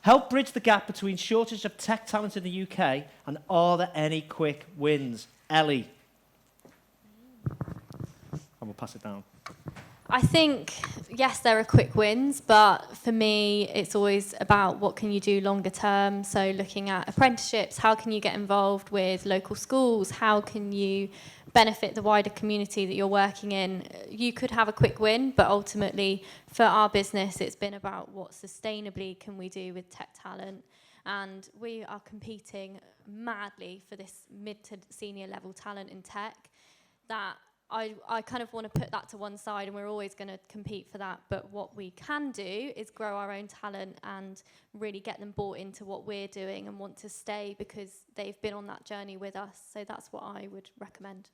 Help bridge the gap between shortage of tech talent in the UK and are there any quick wins? Ellie. And we'll pass it down. I think, yes, there are quick wins, but for me, it's always about what can you do longer term. So looking at apprenticeships, how can you get involved with local schools? How can you benefit the wider community that you're working in? You could have a quick win, but ultimately for our business, it's been about what sustainably can we do with tech talent. And we are competing madly for this mid to senior level talent in tech that I kind of want to put that to one side, and we're always going to compete for that. But what we can do is grow our own talent and really get them bought into what we're doing and want to stay because they've been on that journey with us. So that's what I would recommend.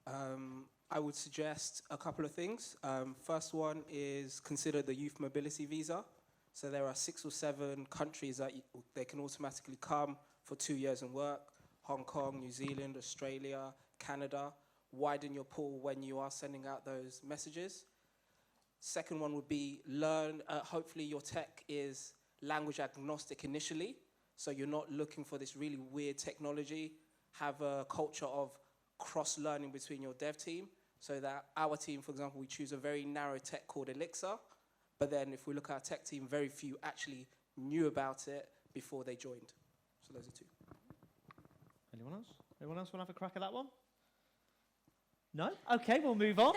I would suggest a couple of things. First one is consider the youth mobility visa. So there are 6 or 7 countries that they can automatically come for 2 years and work. Hong Kong, New Zealand, Australia, Canada. Widen your pool when you are sending out those messages. Second one would be learn, hopefully your tech is language agnostic initially, so you're not looking for this really weird technology. Have a culture of cross-learning between your dev team, so that our team, for example, we choose a very narrow tech called Elixir, but then if we look at our tech team, very few actually knew about it before they joined. So those are 2. Anyone else? Anyone else want to have a crack at that one? No? Okay, we'll move on.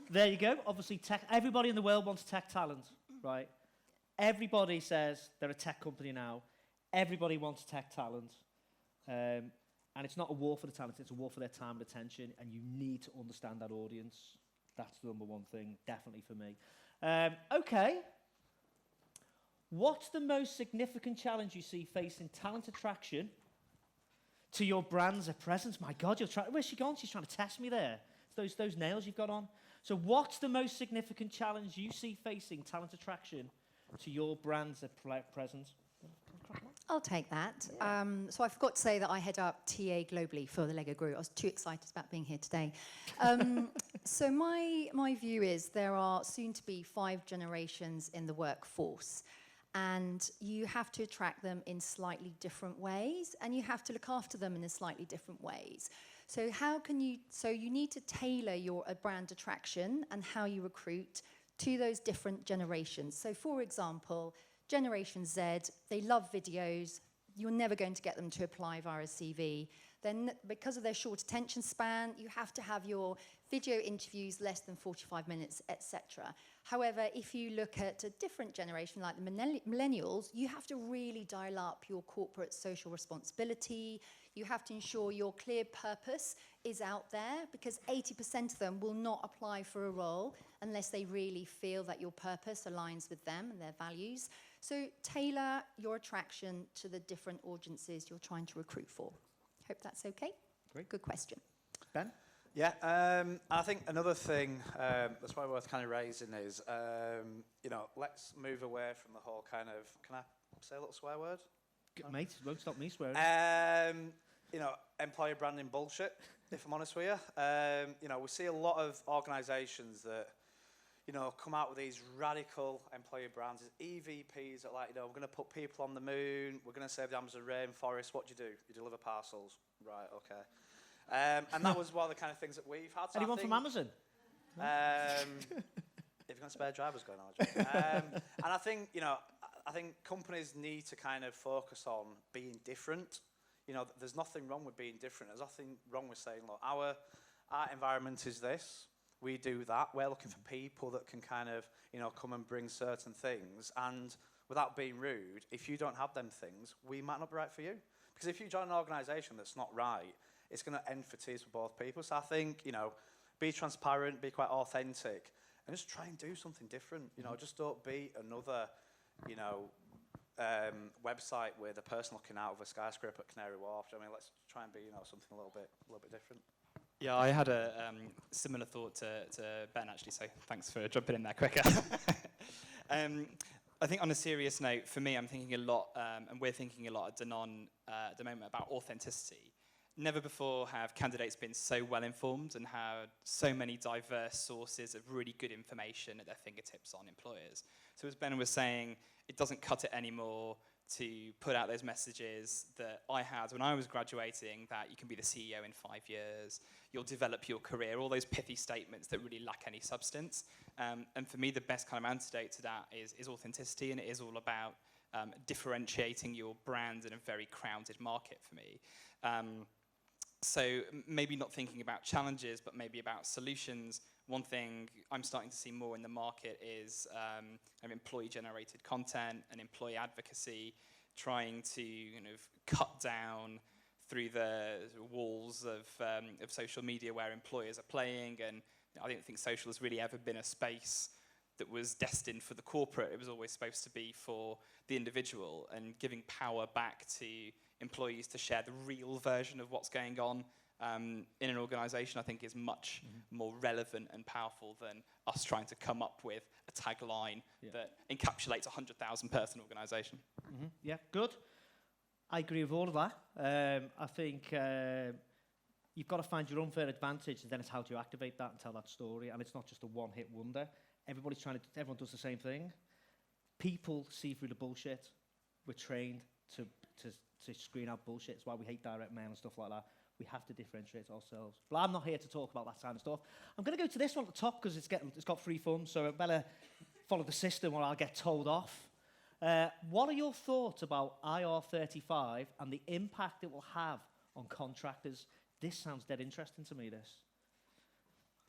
There you go. Obviously, tech. Everybody in the world wants tech talent, right? Everybody says they're a tech company now. Everybody wants tech talent. And it's not a war for the talent, it's a war for their time and attention, and you need to understand that audience. That's the number one thing, definitely for me. Okay. What's the most significant challenge you see facing talent attraction to your brands or presence? My God, where's she gone? She's trying to test me there. It's those nails you've got on. So what's the most significant challenge you see facing talent attraction to your brands or presence? I'll take that. Yeah. So I forgot to say that I head up TA globally for the Lego Group. I was too excited about being here today. So my view is there are soon to be 5 generations in the workforce. And you have to attract them in slightly different ways, and you have to look after them in slightly different ways. So you need to tailor your brand attraction and how you recruit to those different generations. So for example, Generation Z, they love videos. You're never going to get them to apply via a CV. Then because of their short attention span, you have to have your video interviews less than 45 minutes, etc. However, if you look at a different generation like the millennials, you have to really dial up your corporate social responsibility. You have to ensure your clear purpose is out there, because 80% of them will not apply for a role unless they really feel that your purpose aligns with them and their values. So tailor your attraction to the different audiences you're trying to recruit for. Hope that's okay. Great. Good question. Ben? Yeah, I think another thing that's probably worth kind of raising is, let's move away from the whole kind of, can I say a little swear word? Mate, won't stop me swearing. Employer branding bullshit, if I'm honest with you. We see a lot of organisations that, come out with these radical employer brands. EVPs are like, we're going to put people on the moon, we're going to save the Amazon rainforest. What do? You deliver parcels. Right, okay. And that was one of the kind of things that we've had. So anyone from Amazon? If you've got spare drivers going on. And I think, I think companies need to kind of focus on being different. There's nothing wrong with being different. There's nothing wrong with saying, look, our environment is this. We do that. We're looking for people that can kind of, come and bring certain things. And without being rude, if you don't have them things, we might not be right for you. Because if you join an organisation that's not right, it's going to end for tears for both people. So I think, be transparent, be quite authentic, and just try and do something different. Just don't be another, website with a person looking out of a skyscraper at Canary Wharf. Let's try and be, something a little bit different. Yeah, I had a similar thought to Ben, actually, so thanks for jumping in there quicker. I think on a serious note, for me, I'm thinking a lot, and we're thinking a lot at Danone at the moment about authenticity. never before have candidates been so well informed and had so many diverse sources of really good information at their fingertips on employers. So as Ben was saying, it doesn't cut it anymore to put out those messages that I had when I was graduating, that you can be the CEO in 5 years, you'll develop your career, all those pithy statements that really lack any substance. And for me, the best kind of antidote to that is authenticity, and it is all about differentiating your brand in a very crowded market for me. So maybe not thinking about challenges, but maybe about solutions. One thing I'm starting to see more in the market is employee-generated content and employee advocacy, trying to cut down through the walls of social media where employers are playing. And I don't think social has really ever been a space that was destined for the corporate. It was always supposed to be for the individual, and giving power back to employees to share the real version of what's going on in an organisation, I think is much more relevant and powerful than us trying to come up with a tagline that encapsulates a 100,000 person organisation. Yeah, good. I agree with all of that. I think you've got to find your unfair advantage, and then it's how do you activate that and tell that story. And it's not just a one-hit wonder. Everyone does the same thing. People see through the bullshit. We're trained to screen out bullshit. It's why we hate direct mail and stuff like that. We have to differentiate ourselves. But I'm not here to talk about that kind of stuff. I'm going to go to this one at the top because it's got free thumbs, so I better follow the system or I'll get told off. What are your thoughts about IR35 and the impact it will have on contractors? This sounds dead interesting to me, this.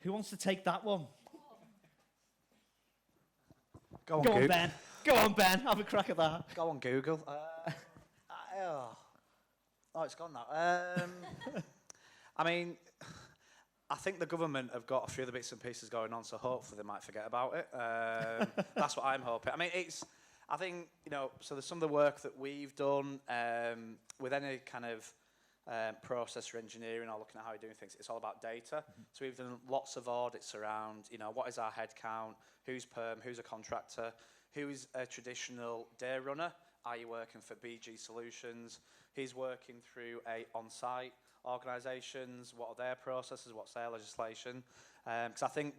Who wants to take that one? Go on, Go on, Google. Ben. Go on, Ben. Have a crack at that. Go on, Google. Oh, it's gone now. I mean, I think the government have got a few of the bits and pieces going on, so hopefully they might forget about it. That's what I'm hoping. I mean, I think, so there's some of the work that we've done with any kind of process or engineering or looking at how you're doing things. It's all about data. So we've done lots of audits around, what is our head count, who's perm, who's a contractor, who is a traditional day runner, are you working for BG Solutions, who's working through a on-site organisations, what are their processes, what's their legislation. Because I think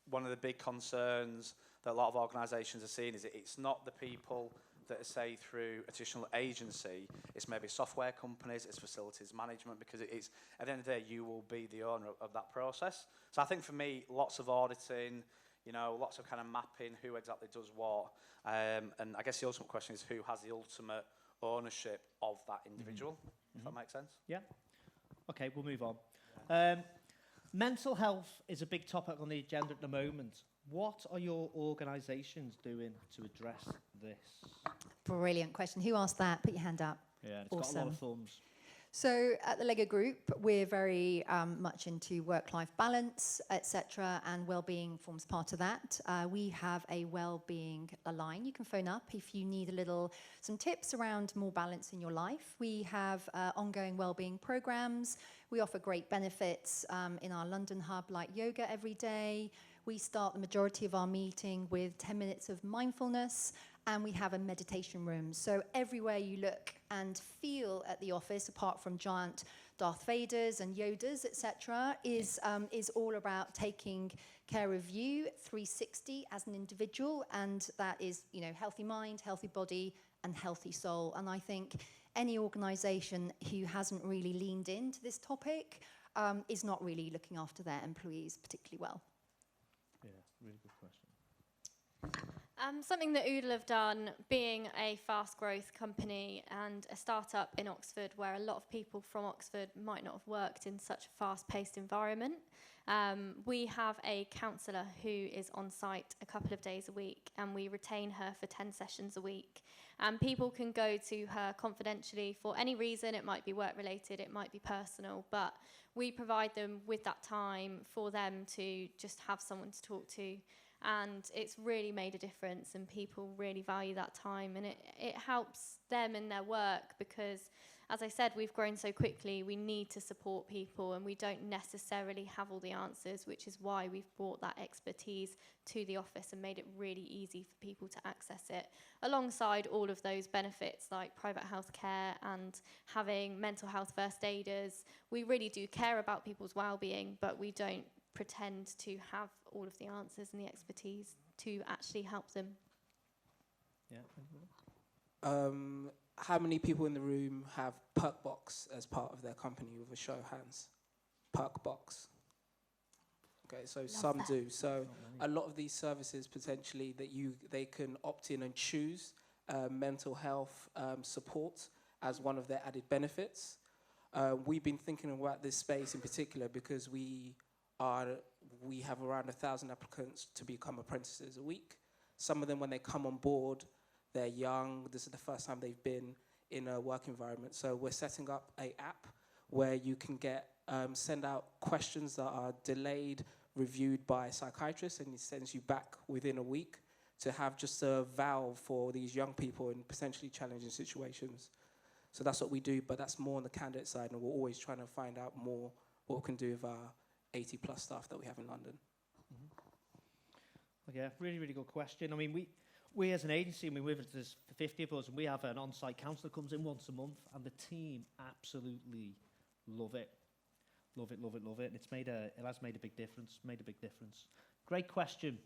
one of the big concerns that a lot of organisations are seeing is it's not the people that are, say, through a traditional agency, it's maybe software companies, it's facilities management, because it's, at the end of the day, you will be the owner of that process. So I think for me, lots of auditing, lots of kind of mapping who exactly does what. And I guess the ultimate question is who has the ultimate ownership of that individual, if that makes sense. Yeah. Okay, we'll move on. Mental health is a big topic on the agenda at the moment. What are your organisations doing to address this? Brilliant question. Who asked that? Put your hand up. Yeah, it's got a lot Awesome. of thumbs. So at the Lego Group, we're very much into work-life balance, etc., and well-being forms part of that. We have a well-being line you can phone up if you need some tips around more balance in your life. We have ongoing well-being programs. We offer great benefits in our London hub, like yoga every day. We start the majority of our meeting with 10 minutes of mindfulness, and we have a meditation room. So everywhere you look and feel at the office, apart from giant Darth Vaders and Yodas, etc., is all about taking care of you 360 as an individual, and that is, healthy mind, healthy body, and healthy soul. And I think any organisation who hasn't really leaned into this topic is not really looking after their employees particularly well. Yeah, really good question. Something that Oodle have done, being a fast growth company and a startup in Oxford, where a lot of people from Oxford might not have worked in such a fast-paced environment. We have a counsellor who is on site a couple of days a week, and we retain her for 10 sessions a week. And people can go to her confidentially for any reason. It might be work-related, it might be personal, but we provide them with that time for them to just have someone to talk to. And it's really made a difference, and people really value that time, and it helps them in their work, because as I said, we've grown so quickly, we need to support people and we don't necessarily have all the answers, which is why we've brought that expertise to the office and made it really easy for people to access it, alongside all of those benefits like private health care and having mental health first aiders. We really do care about people's well-being, but we don't pretend to have all of the answers and the expertise to actually help them. Yeah. How many people in the room have Perkbox as part of their company with a show of hands? Perkbox. Okay, so some that. do. So a lot of these services potentially that they can opt in and choose mental health support as one of their added benefits. We've been thinking about this space in particular because we have around 1,000 applicants to become apprentices a week. Some of them, when they come on board, they're young. This is the first time they've been in a work environment. So we're setting up an app where you can send out questions that are delayed, reviewed by a psychiatrist, and it sends you back within a week to have just a valve for these young people in potentially challenging situations. So that's what we do, but that's more on the candidate side, and we're always trying to find out more what we can do with our 80+ staff that we have in London. Yeah, really, really good question. I mean, we as an agency, there's 50 of us, and we have an on-site counsellor comes in once a month, and the team absolutely love it. Love it, love it, love it. And it has made a big difference, Great question.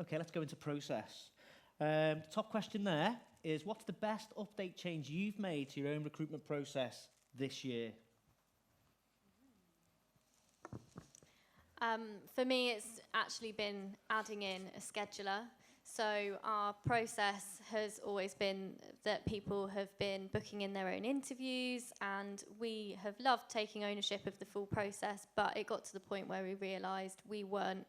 Okay, let's go into process. Top question there is, what's the best update change you've made to your own recruitment process this year? For me, it's actually been adding in a scheduler. So our process has always been that people have been booking in their own interviews, and we have loved taking ownership of the full process, but it got to the point where we realised we weren't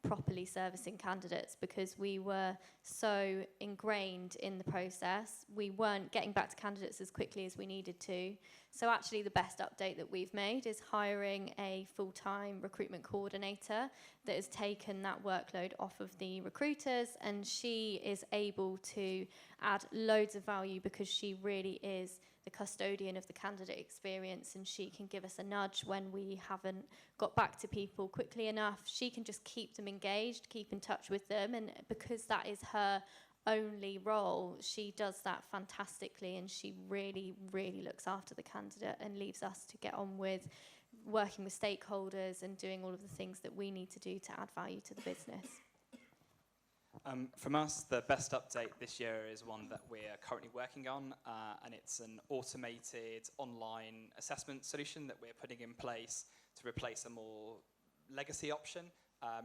properly servicing candidates because we were so ingrained in the process. We weren't getting back to candidates as quickly as we needed to. So actually the best update that we've made is hiring a full-time recruitment coordinator that has taken that workload off of the recruiters, and she is able to add loads of value because she really is the custodian of the candidate experience, and she can give us a nudge when we haven't got back to people quickly enough. She can just keep them engaged, keep in touch with them, and because that is her only role, she does that fantastically, and she really, really looks after the candidate and leaves us to get on with working with stakeholders and doing all of the things that we need to do to add value to the business. From us, the best update this year is one that we're currently working on, and it's an automated online assessment solution that we're putting in place to replace a more legacy option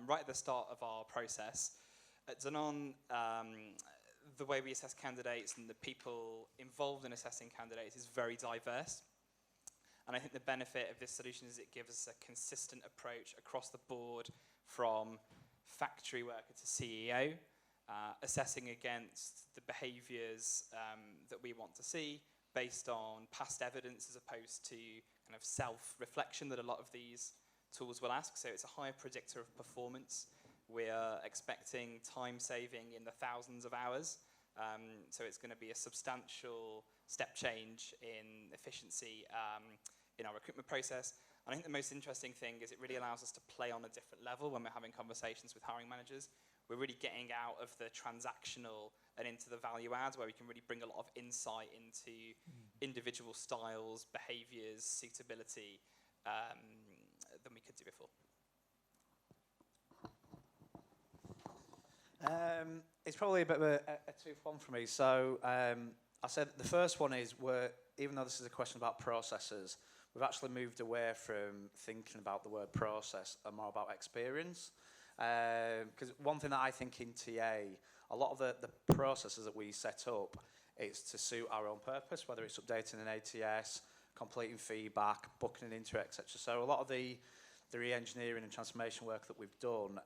right at the start of our process. At Danone, the way we assess candidates and the people involved in assessing candidates is very diverse. And I think the benefit of this solution is it gives us a consistent approach across the board, from factory worker to CEO, assessing against the behaviours that we want to see based on past evidence as opposed to kind of self-reflection that a lot of these tools will ask. So it's a higher predictor of performance. We're expecting time saving in the thousands of hours. So it's going to be a substantial step change in efficiency in our recruitment process. And I think the most interesting thing is it really allows us to play on a different level when we're having conversations with hiring managers. We're really getting out of the transactional and into the value add, where we can really bring a lot of insight into individual styles, behaviours, suitability than we could do before. It's probably a bit of a tough one for me. So I said the first one is, even though this is a question about processes, we've actually moved away from thinking about the word process and more about experience. Because one thing that I think in TA, a lot of the processes that we set up is to suit our own purpose, whether it's updating an ATS, completing feedback, booking an interview, etc. So a lot of the re-engineering and transformation work that we've done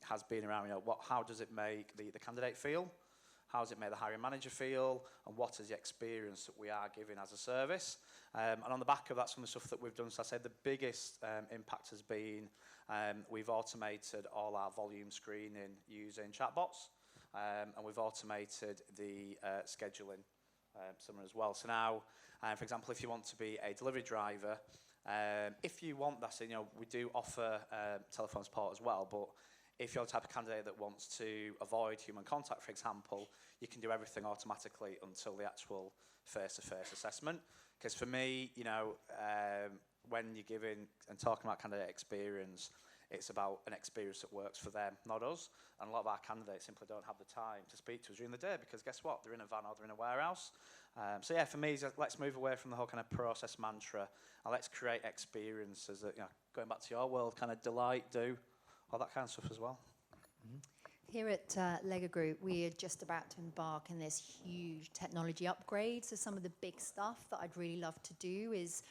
has been around, how does it make the candidate feel? How does it make the hiring manager feel? And what is the experience that we are giving as a service? And on the back of that, some of the stuff that we've done, so I said the biggest impact has been we've automated all our volume screening using chatbots, and we've automated the scheduling summer as well. So now, for example, if you want to be a delivery driver, if you want that, you know, we do offer telephone support as well, but if you're the type of candidate that wants to avoid human contact, for example, you can do everything automatically until the actual face-to-face assessment. Because for me, you know, when you're giving and talking about candidate experience, it's about an experience that works for them, not us. And a lot of our candidates simply don't have the time to speak to us during the day because guess what? They're in a van or they're in a warehouse. So yeah, for me, let's move away from the whole kind of process mantra and let's create experiences that, you know, going back to your world, kind of delight, do, all that kind of stuff as well. Here at Lego Group, we are just about to embark in this huge technology upgrade. So some of the big stuff that I'd really love to do is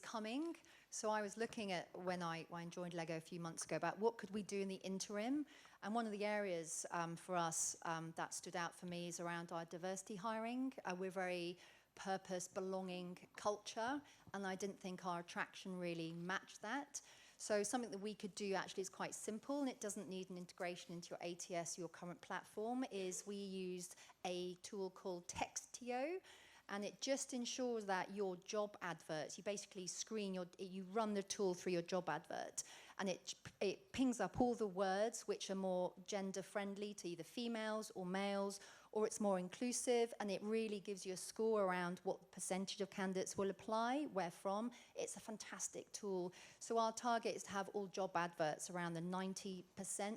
coming. So I was looking at when I joined Lego a few months ago about what could we do in the interim. And one of the areas for us that stood out for me is around our diversity hiring. We're very purpose, belonging culture, and I didn't think our attraction really matched that. So something that we could do actually is quite simple, and it doesn't need an integration into your ATS, your current platform, is we used a tool called Textio, and it just ensures that your job adverts, you basically you run the tool through your job advert, and it pings up all the words which are more gender friendly to either females or males, or it's more inclusive, and it really gives you a score around what percentage of candidates will apply, where from. It's a fantastic tool. So our target is to have all job adverts around the 90%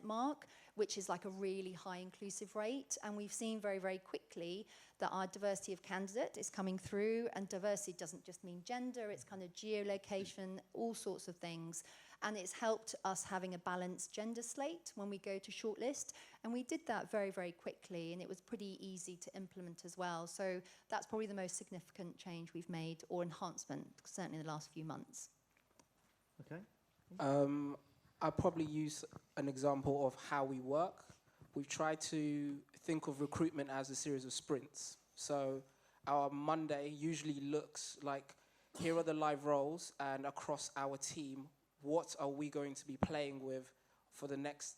mark, which is like a really high inclusive rate. And we've seen very, very quickly that our diversity of candidate is coming through, and diversity doesn't just mean gender, it's kind of geolocation, all sorts of things. And it's helped us having a balanced gender slate when we go to shortlist. And we did that very, very quickly, and it was pretty easy to implement as well. So that's probably the most significant change we've made, or enhancement, certainly in the last few months. Okay. I'll probably use an example of how we work. We've tried to think of recruitment as a series of sprints. So our Monday usually looks like, here are the live roles, and across our team, what are we going to be playing with for the next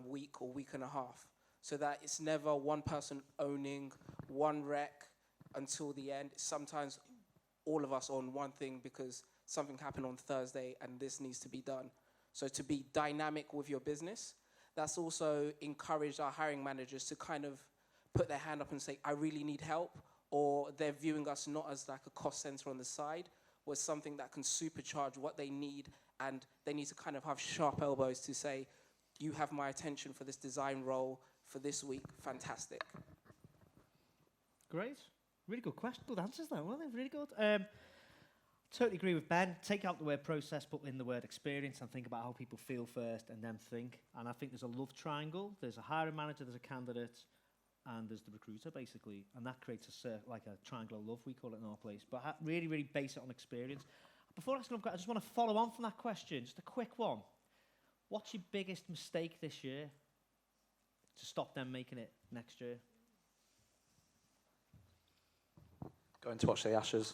week or week and a half? So that it's never one person owning one rec until the end. Sometimes all of us own one thing because something happened on Thursday and this needs to be done. So to be dynamic with your business, that's also encouraged our hiring managers to kind of put their hand up and say, I really need help, or they're viewing us not as like a cost center on the side, or something that can supercharge what they need, and they need to kind of have sharp elbows to say, you have my attention for this design role for this week, fantastic. Great. Really good question. Good answers though, weren't they? Really good. Totally agree with Ben. Take out the word process, put in the word experience, and think about how people feel first and then think. And I think there's a love triangle. There's a hiring manager, there's a candidate, and there's the recruiter, basically. And that creates like a triangle of love, we call it in our place. But really, really base it on experience. Before asking, I just want to follow on from that question. Just a quick one. What's your biggest mistake this year to stop them making it next year? Going to watch the Ashes.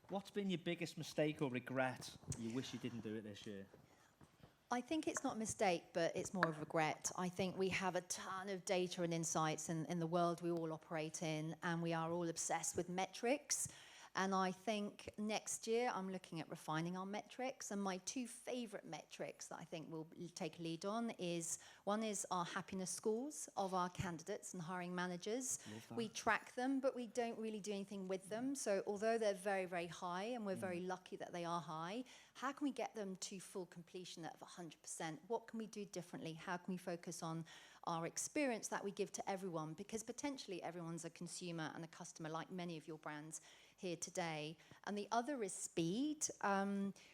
What's been your biggest mistake or regret you wish you didn't do it this year? I think it's not a mistake, but it's more of regret. I think we have a ton of data and insights in the world we all operate in, and we are all obsessed with metrics. And I think next year I'm looking at refining our metrics. And my two favorite metrics that I think we'll take a lead on is, one is our happiness scores of our candidates and hiring managers. We track them, but we don't really do anything with them. So although they're very, very high, and we're very lucky that they are high, how can we get them to full completion of 100%? What can we do differently? How can we focus on our experience that we give to everyone? Because potentially everyone's a consumer and a customer, like many of your brands here today. And the other is speed.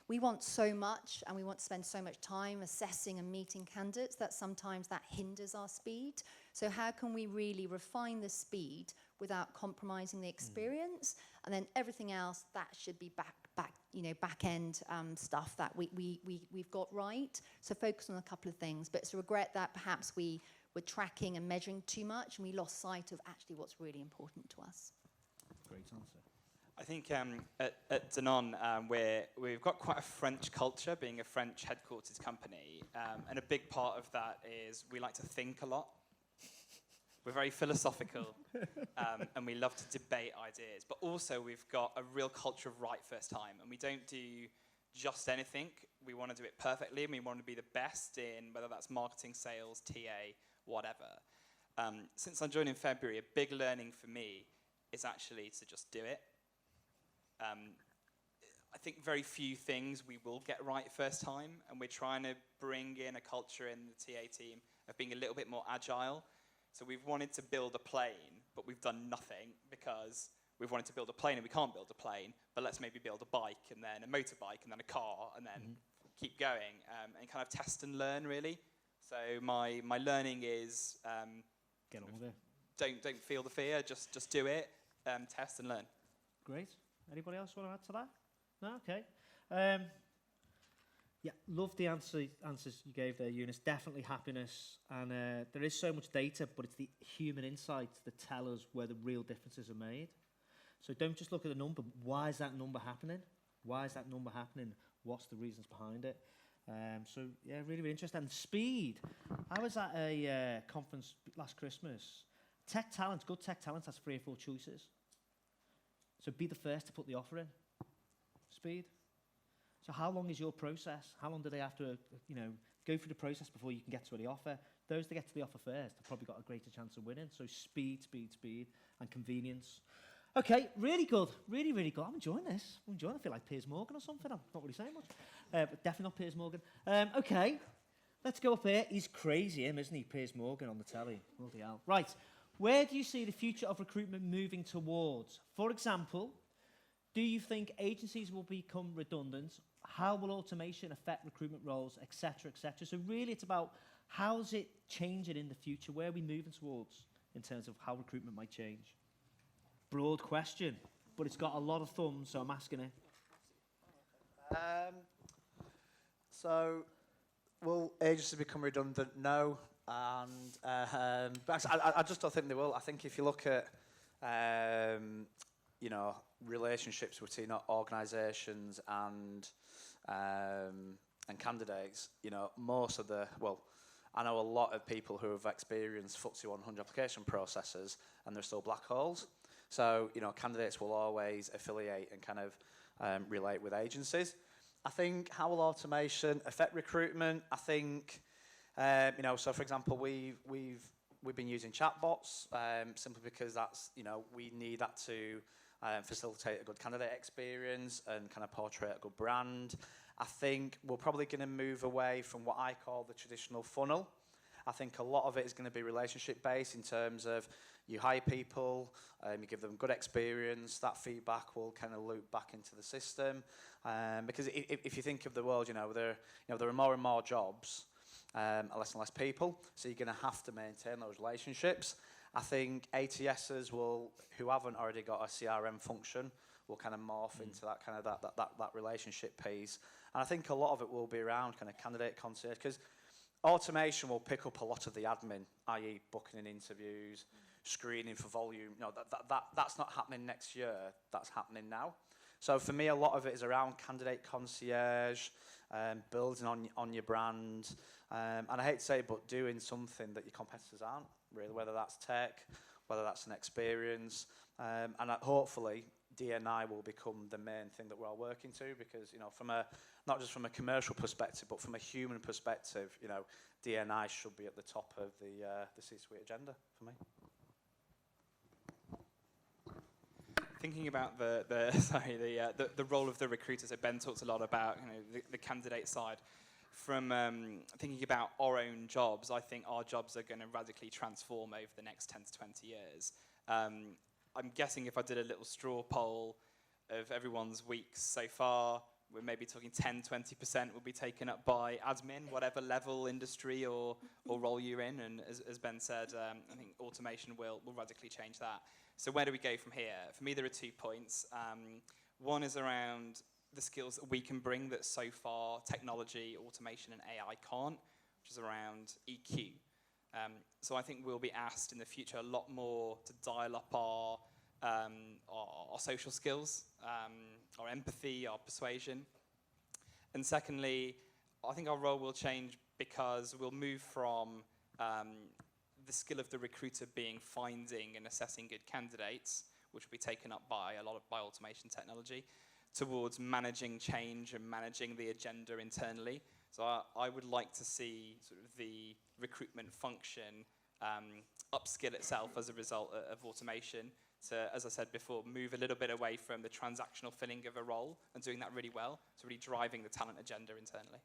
We want so much, and we want to spend so much time assessing and meeting candidates that sometimes that hinders our speed. So how can we really refine the speed without compromising the experience? And then everything else, that should be back end stuff that we've got right. So focus on a couple of things. But it's a regret that perhaps we were tracking and measuring too much, and we lost sight of actually what's really important to us. Great answer. I think at Danone, we've got quite a French culture, being a French headquartered company. And a big part of that is we like to think a lot. We're very philosophical, and we love to debate ideas. But also, we've got a real culture of right first time, and we don't do just anything. We want to do it perfectly, and we want to be the best in whether that's marketing, sales, TA, whatever. Since I joined in February, a big learning for me is actually to just do it. I think very few things we will get right first time, and we're trying to bring in a culture in the TA team of being a little bit more agile. So we've wanted to build a plane, but we've done nothing because we've wanted to build a plane and we can't build a plane, but let's maybe build a bike and then a motorbike and then a car and then keep going and kind of test and learn, really. So my learning is Get on with it. don't feel the fear, just do it, test and learn. Great. Anybody else want to add to that? No? Okay. Yeah, love the answers you gave there, Eunice. Definitely happiness. And there is so much data, but it's the human insights that tell us where the real differences are made. So don't just look at the number. Why is that number happening? Why is that number happening? What's the reasons behind it? So, yeah, really, really interesting. And speed. I was at a conference last Christmas. Tech Talent, good Tech Talent has 3 or 4 choices. So be the first to put the offer in. Speed. So how long is your process? How long do they have to, go through the process before you can get to the offer? Those that get to the offer first have probably got a greater chance of winning. So speed, and convenience. Okay, really good. Really, really good. I'm enjoying this. I feel like Piers Morgan or something. I'm not really saying much. But definitely not Piers Morgan. Okay, let's go up here. He's crazy, isn't he? Piers Morgan on the telly. Bloody hell. Right. Where do you see the future of recruitment moving towards? For example, do you think agencies will become redundant? How will automation affect recruitment roles, etc., etc.? So really it's about how's it changing in the future? Where are we moving towards in terms of how recruitment might change? Broad question, but it's got a lot of thumbs, so I'm asking it. So, will agencies become redundant? No. And but I just don't think they will. I think if you look at relationships between organisations and candidates, most of I know a lot of people who have experienced FTSE 100 application processes and they're still black holes. So candidates will always affiliate and kind of relate with agencies. I think how will automation affect recruitment? I think. So for example, we've been using chatbots simply because that's we need that to facilitate a good candidate experience and kind of portray a good brand. I think we're probably going to move away from what I call the traditional funnel. I think a lot of it is going to be relationship based in terms of you hire people, you give them good experience, that feedback will kind of loop back into the system. Because if you think of the world, there are more and more jobs. Less and less people, so you're going to have to maintain those relationships. I think ATSs who haven't already got a CRM function, will kind of morph into that kind of that relationship piece. And I think a lot of it will be around kind of candidate concierge, because automation will pick up a lot of the admin, i.e. booking in interviews, screening for volume. That's not happening next year. That's happening now. So for me, a lot of it is around candidate concierge, building on your brand. And I hate to say it, but doing something that your competitors aren't, really, whether that's tech, whether that's an experience. And hopefully, D&I will become the main thing that we're all working to, because, not just from a commercial perspective, but from a human perspective, D&I should be at the top of the C-suite agenda for me. Thinking about the role of the recruiter, so Ben talked a lot about the candidate side. From thinking about our own jobs, I think our jobs are going to radically transform over the next 10 to 20 years. I'm guessing if I did a little straw poll of everyone's weeks so far, we're maybe talking 10-20% will be taken up by admin, whatever level, industry or role you're in. And as Ben said, I think automation will radically change that. So where do we go from here? For me, there are 2 points. One is around the skills that we can bring that so far technology, automation, and AI can't, which is around EQ. So I think we'll be asked in the future a lot more to dial up our social skills, our empathy, our persuasion. And secondly, I think our role will change because we'll move from the skill of the recruiter being finding and assessing good candidates, which will be taken up by by automation technology, towards managing change and managing the agenda internally. So I would like to see sort of the recruitment function upskill itself as a result of automation to, as I said before, move a little bit away from the transactional filling of a role and doing that really well, to really driving the talent agenda internally.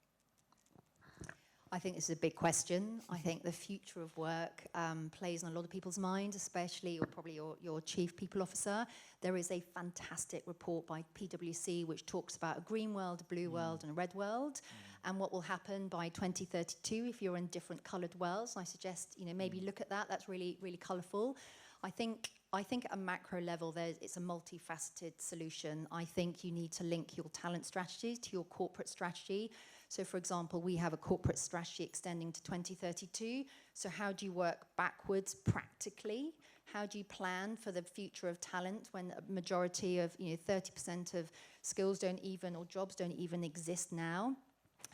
I think this is a big question. I think the future of work plays on a lot of people's minds, especially or probably your chief people officer. There is a fantastic report by PwC which talks about a green world, a blue world, and a red world, and what will happen by 2032 if you're in different coloured worlds. I suggest maybe look at that. That's really, really colourful. I think at a macro level, it's a multifaceted solution. I think you need to link your talent strategy to your corporate strategy. So, for example, we have a corporate strategy extending to 2032. So how do you work backwards practically? How do you plan for the future of talent when a majority of 30% of skills or jobs don't even exist now?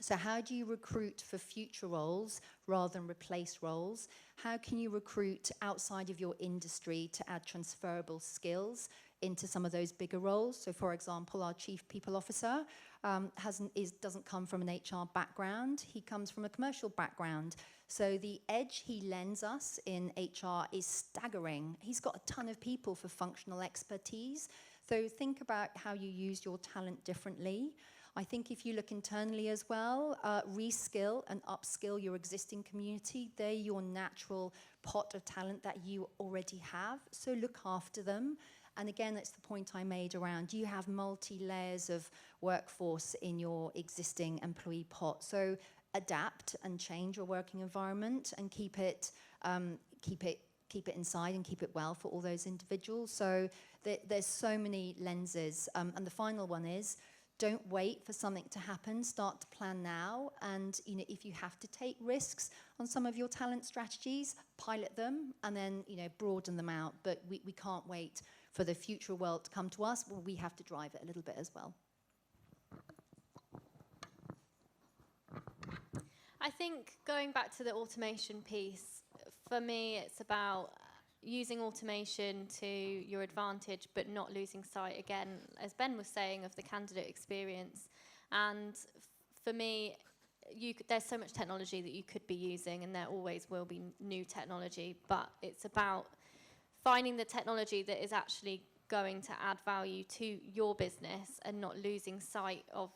So how do you recruit for future roles rather than replace roles? How can you recruit outside of your industry to add transferable skills into some of those bigger roles? So, for example, our chief people officer doesn't come from an HR background. He comes from a commercial background. So the edge he lends us in HR is staggering. He's got a ton of people for functional expertise. So think about how you use your talent differently. I think if you look internally as well, reskill and upskill your existing community. They're your natural pot of talent that you already have. So look after them. And again, that's the point I made around you have multi-layers of workforce in your existing employee pot. So adapt and change your working environment and keep it inside and keep it well for all those individuals. So there's so many lenses. And the final one is, don't wait for something to happen. Start to plan now. And if you have to take risks on some of your talent strategies, pilot them and then broaden them out. But we can't wait for the future world to come to us. Well, we have to drive it a little bit as well. I think going back to the automation piece, for me, it's about using automation to your advantage, but not losing sight, again, as Ben was saying, of the candidate experience. And for me, there's so much technology that you could be using, and there always will be new technology, but it's about finding the technology that is actually going to add value to your business and not losing sight of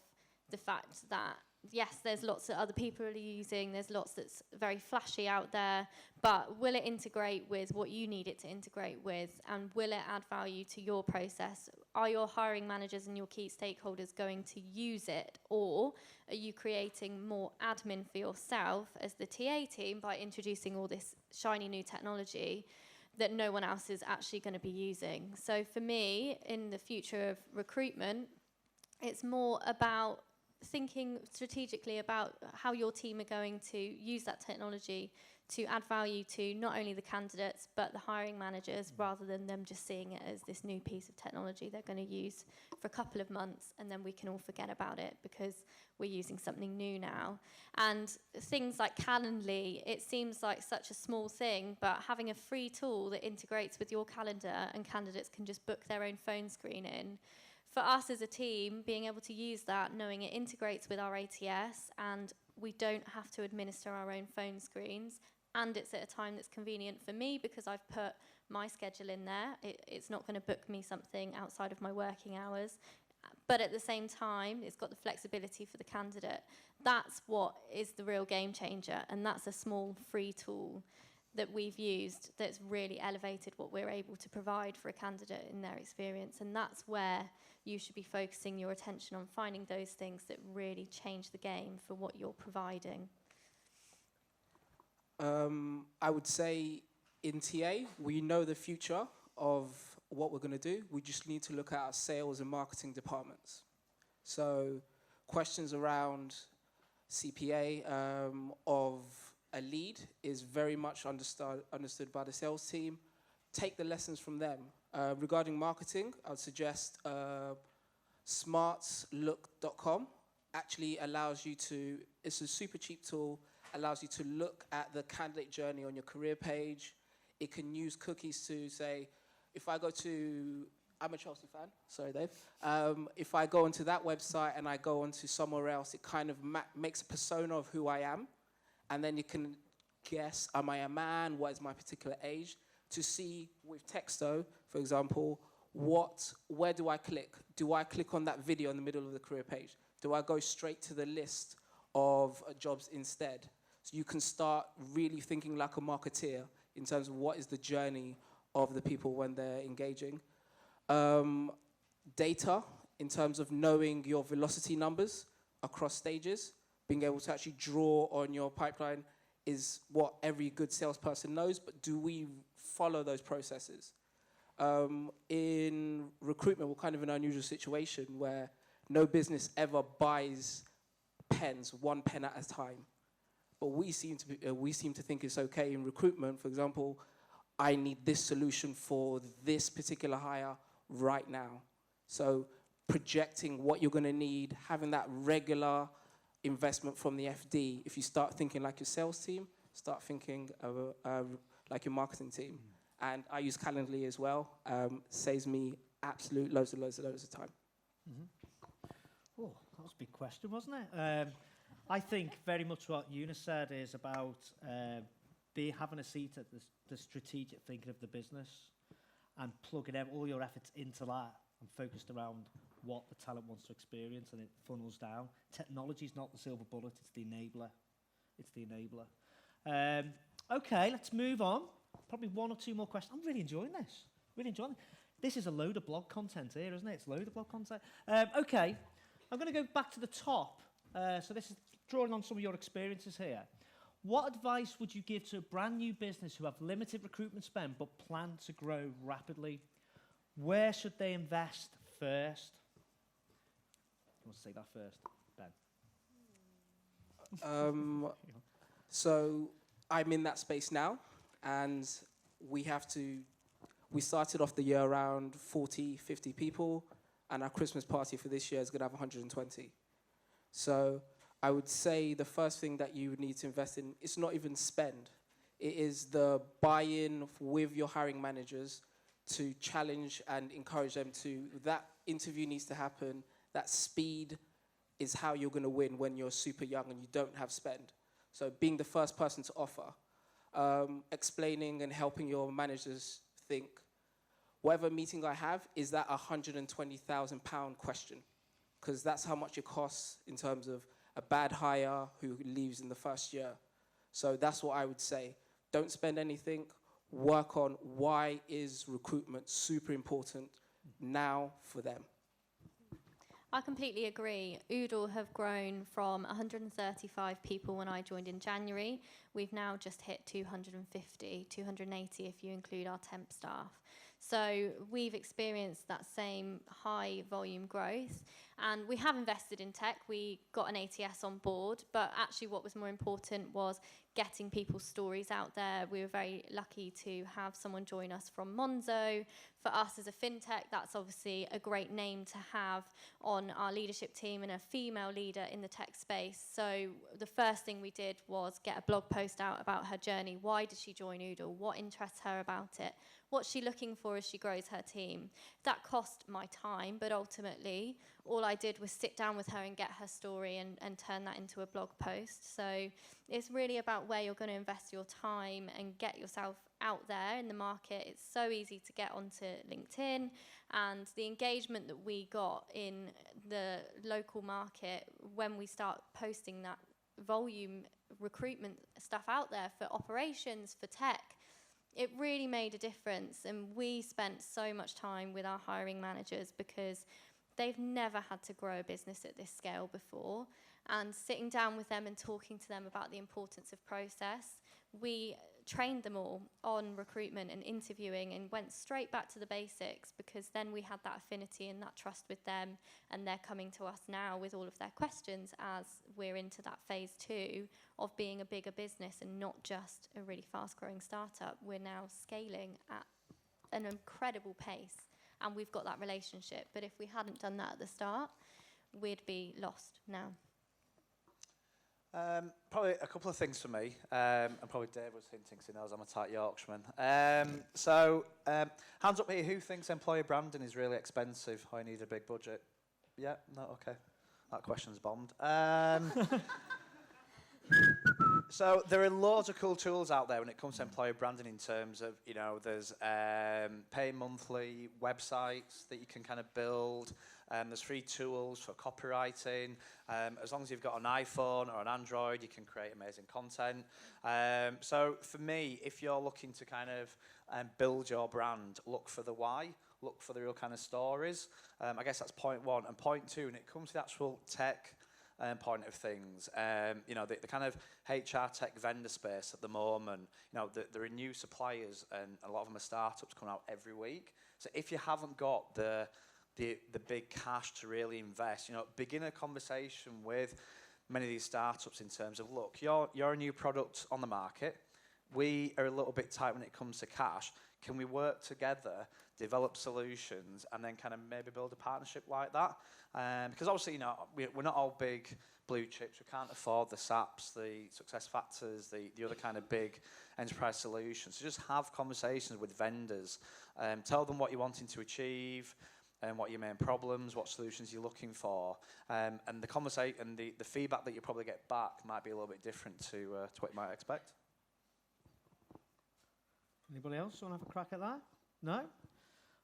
the fact that yes, there's lots that other people are using, there's lots that's very flashy out there, but will it integrate with what you need it to integrate with, and will it add value to your process? Are your hiring managers and your key stakeholders going to use it, or are you creating more admin for yourself as the TA team by introducing all this shiny new technology that no one else is actually going to be using? So for me, in the future of recruitment, it's more about thinking strategically about how your team are going to use that technology to add value to not only the candidates but the hiring managers, rather than them just seeing it as this new piece of technology they're going to use for a couple of months and then we can all forget about it because we're using something new now. And things like Calendly, it seems like such a small thing, but having a free tool that integrates with your calendar and candidates can just book their own phone screen in. For us as a team, being able to use that, knowing it integrates with our ATS and we don't have to administer our own phone screens, and it's at a time that's convenient for me because I've put my schedule in there. It's not going to book me something outside of my working hours. But at the same time, it's got the flexibility for the candidate. That's what is the real game changer, and that's a small free tool that we've used that's really elevated what we're able to provide for a candidate in their experience. And that's where you should be focusing your attention on, finding those things that really change the game for what you're providing. I would say in TA, we know the future of what we're going to do. We just need to look at our sales and marketing departments. So questions around CPA of a lead is very much understood by the sales team. Take the lessons from them. Regarding marketing, I would suggest smartslook.com actually allows you to, it's a super cheap tool, allows you to look at the candidate journey on your career page. It can use cookies to say, if I go to, I'm a Chelsea fan, sorry Dave. If I go onto that website and I go onto somewhere else, it kind of makes a persona of who I am. And then you can guess, am I a man? What is my particular age? To see with Texto, for example, where do I click? Do I click on that video in the middle of the career page? Do I go straight to the list of jobs instead? So you can start really thinking like a marketeer in terms of what is the journey of the people when they're engaging. Data, in terms of knowing your velocity numbers across stages, being able to actually draw on your pipeline is what every good salesperson knows, but do we follow those processes? In recruitment, we're kind of in an unusual situation where no business ever buys pens, one pen at a time. But we seem to think it's okay in recruitment. For example, I need this solution for this particular hire right now. So projecting what you're going to need, having that regular investment from the FD. If you start thinking like your sales team, start thinking like your marketing team. And I use Calendly as well. Saves me absolute loads of time. Oh, that was a big question, wasn't it? I think very much what Eunice said is about having a seat at the strategic thinking of the business and plugging all your efforts into that and focused around what the talent wants to experience, and it funnels down. Technology is not the silver bullet, it's the enabler. It's the enabler. Okay, let's move on. Probably one or two more questions. I'm really enjoying this. Really enjoying it. This is a load of blog content here, isn't it? It's a load of blog content. Okay, I'm going to go back to the top. So this is drawing on some of your experiences here. What advice would you give to a brand new business who have limited recruitment spend but plan to grow rapidly? Where should they invest first? You want to say that first, Ben? So I'm in that space now, and we started off the year around 40, 50 people, and our Christmas party for this year is going to have 120. So I would say the first thing that you would need to invest in, it's not even spend. It is the buy-in with your hiring managers to challenge and encourage them to, that interview needs to happen. That speed is how you're going to win when you're super young and you don't have spend. So being the first person to offer, explaining and helping your managers think, whatever meeting I have, is that a £120,000 question? Because that's how much it costs in terms of a bad hire who leaves in the first year. So that's what I would say. Don't spend anything. Work on why is recruitment super important now for them. I completely agree. Oodle have grown from 135 people when I joined in January. We've now just hit 250, 280 if you include our temp staff. So we've experienced that same high volume growth, and we have invested in tech. We got an ATS on board, but actually what was more important was getting people's stories out there. We were very lucky to have someone join us from Monzo. For us as a fintech, that's obviously a great name to have on our leadership team and a female leader in the tech space. So the first thing we did was get a blog post out about her journey. Why did she join Oodle? What interests her about it? What's she looking for as she grows her team? That cost my time, but ultimately all I did was sit down with her and get her story and turn that into a blog post. So it's really about where you're going to invest your time and get yourself out there in the market. It's so easy to get onto LinkedIn, and the engagement that we got in the local market when we start posting that volume recruitment stuff out there for operations, for tech, it really made a difference. And we spent so much time with our hiring managers because they've never had to grow a business at this scale before. And sitting down with them and talking to them about the importance of process, we trained them all on recruitment and interviewing and went straight back to the basics, because then we had that affinity and that trust with them, and they're coming to us now with all of their questions as we're into that phase 2 of being a bigger business and not just a really fast growing startup. We're now scaling at an incredible pace, and we've got that relationship. But if we hadn't done that at the start, we'd be lost now. Probably a couple of things for me, and probably Dave was hinting, because he knows I'm a tight Yorkshireman. Hands up here, who thinks employer branding is really expensive or you need a big budget? Yeah, no, okay. That question's bombed. So there are loads of cool tools out there when it comes to employer branding in terms of, you know, there's pay monthly websites that you can kind of build. There's free tools for copywriting. As long as you've got an iPhone or an Android, you can create amazing content. So for me, if you're looking to kind of build your brand, look for the why, look for the real kind of stories. I guess that's point one. And point two, when it comes to the actual tech point of things, you know, the kind of HR tech vendor space at the moment, you know, there are new suppliers and a lot of them are startups coming out every week. So if you haven't got the big cash to really invest, you know, begin a conversation with many of these startups in terms of, look, you're a new product on the market. We are a little bit tight when it comes to cash. Can we work together, develop solutions, and then kind of maybe build a partnership like that? Because obviously, you know, we're not all big blue chips. We can't afford the SAPs, the success factors, the other kind of big enterprise solutions. So just have conversations with vendors. Tell them what you're wanting to achieve, and what your main problems, what solutions you're looking for, and the conversation and the feedback that you probably get back might be a little bit different to what you might expect. Anybody else want to have a crack at that? No?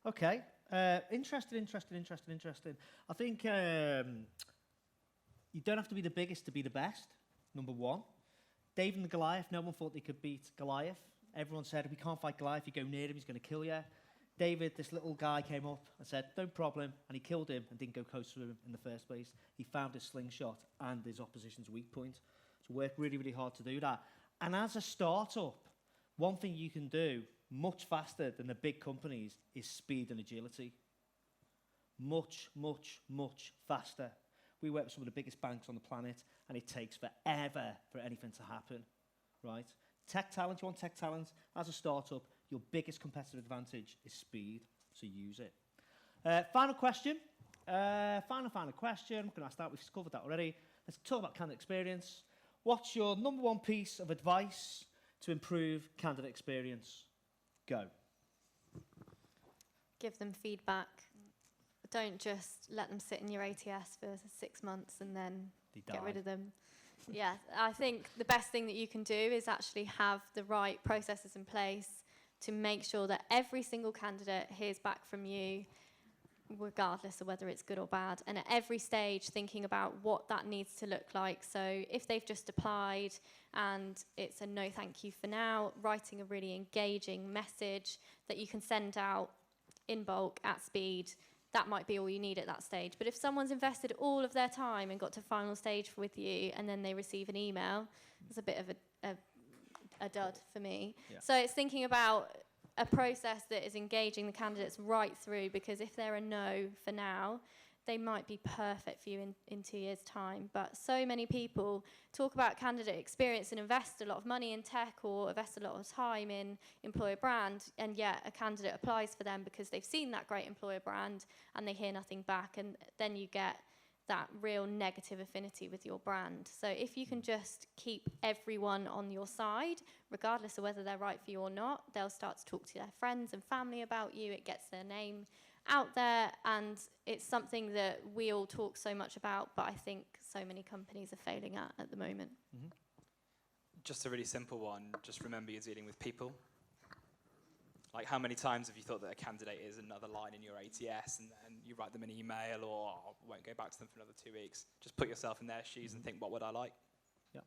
Okay. Interesting. I think you don't have to be the biggest to be the best, number one. David and Goliath, no one thought they could beat Goliath. Everyone said, we can't fight Goliath, you go near him, he's going to kill you. David, this little guy, came up and said, no problem, and he killed him and didn't go close to him in the first place. He found his slingshot and his opposition's weak point. So work really, really hard to do that. And as a startup, one thing you can do much faster than the big companies is speed and agility. Much faster. We work with some of the biggest banks on the planet, and it takes forever for anything to happen, right? Tech talent, you want tech talent? As a startup, your biggest competitive advantage is speed, so use it. Final question. Final question. I'm going to ask that. We've covered that already. Let's talk about candidate experience. What's your number one piece of advice to improve candidate experience? Go. Give them feedback. Don't just let them sit in your ATS for 6 months and then get rid of them. Yeah, I think the best thing that you can do is actually have the right processes in place to make sure that every single candidate hears back from you, regardless of whether it's good or bad, and at every stage thinking about what that needs to look like. So if they've just applied and it's a no thank you for now, writing a really engaging message that you can send out in bulk at speed, that might be all you need at that stage. But if someone's invested all of their time and got to final stage with you and then they receive an email, it's a bit of a dud for me. Yeah. So it's thinking about a process that is engaging the candidates right through, because if they're a no for now, they might be perfect for you in 2 years' time. But so many people talk about candidate experience and invest a lot of money in tech or invest a lot of time in employer brand, and yet a candidate applies for them because they've seen that great employer brand and they hear nothing back, and then you get that real negative affinity with your brand. So if you can just keep everyone on your side, regardless of whether they're right for you or not, they'll start to talk to their friends and family about you. It gets their name out there, and it's something that we all talk so much about, but I think so many companies are failing at the moment. Mm-hmm. Just a really simple one. Just remember you're dealing with people. Like, how many times have you thought that a candidate is another line in your ATS, and then you write them an email or won't go back to them for another 2 weeks? Just put yourself in their shoes and think, what would I like? Yeah.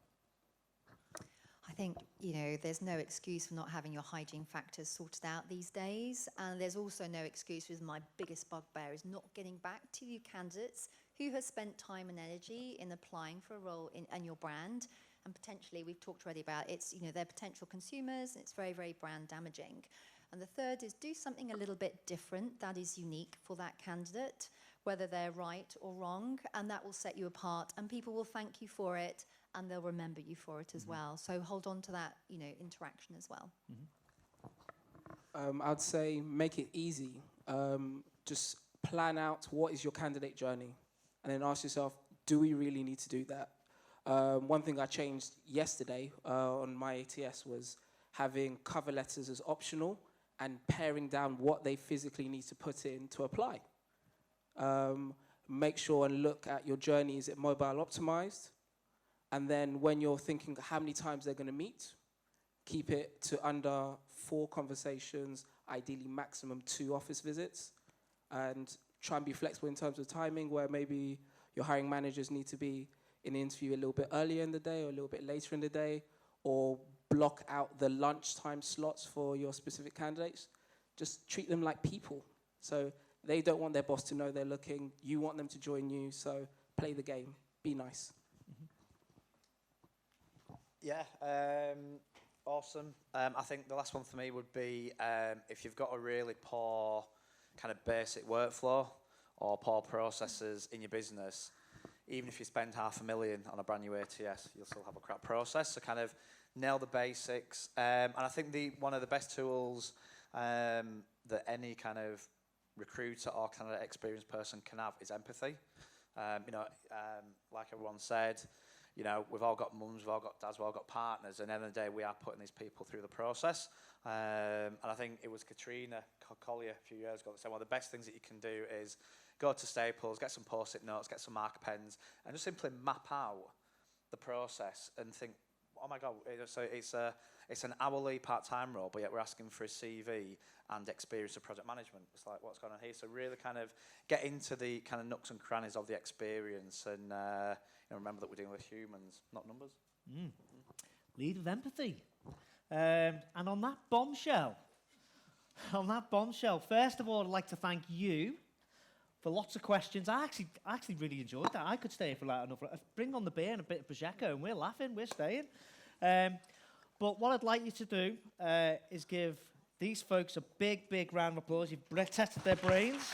I think, you know, there's no excuse for not having your hygiene factors sorted out these days. And there's also no excuse, with my biggest bugbear, is not getting back to you candidates who have spent time and energy in applying for a role in your brand. And potentially, we've talked already about, it's, you know, they're potential consumers, and it's very, very brand damaging. And the third is, do something a little bit different that is unique for that candidate, whether they're right or wrong, and that will set you apart, and people will thank you for it, and they'll remember you for it as well. So hold on to that, you know, interaction as well. I'd say make it easy. Just plan out what is your candidate journey, and then ask yourself, do we really need to do that? One thing I changed yesterday on my ATS was having cover letters as optional and paring down what they physically need to put in to apply. Make sure and look at your journey, is it mobile optimized? And then when you're thinking how many times they're going to meet, keep it to under 4 conversations, ideally maximum 2 office visits, and try and be flexible in terms of timing, where maybe your hiring managers need to be in the interview a little bit earlier in the day or a little bit later in the day, or block out the lunchtime slots for your specific candidates. Just treat them like people. So they don't want their boss to know they're looking. You want them to join you, so play the game. Be nice. Yeah, awesome. I think the last one for me would be if you've got a really poor kind of basic workflow or poor processes in your business, even if you spend $500,000 on a brand new ATS, you'll still have a crap process. So kind of nail the basics. And I think one of the best tools that any kind of recruiter or kind of experienced person can have is empathy. Like everyone said, we've all got mums, we've all got dads, we've all got partners, and at the end of the day, we are putting these people through the process. And I think it was Katrina Collier a few years ago that said one of the best things that you can do is go to Staples, get some post-it notes, get some marker pens, and just simply map out the process and think, oh my God, so it's an hourly part-time role, but yet we're asking for a CV and experience of project management. It's like, what's going on here? So really kind of get into the kind of nooks and crannies of the experience and remember that we're dealing with humans, not numbers. Lead with empathy. And on that bombshell, first of all, I'd like to thank you for lots of questions. I actually really enjoyed that. I could stay for like another. Bring on the beer and a bit of Prosecco, and we're laughing, we're staying. But what I'd like you to do is give these folks a big, big round of applause. You've tested their brains.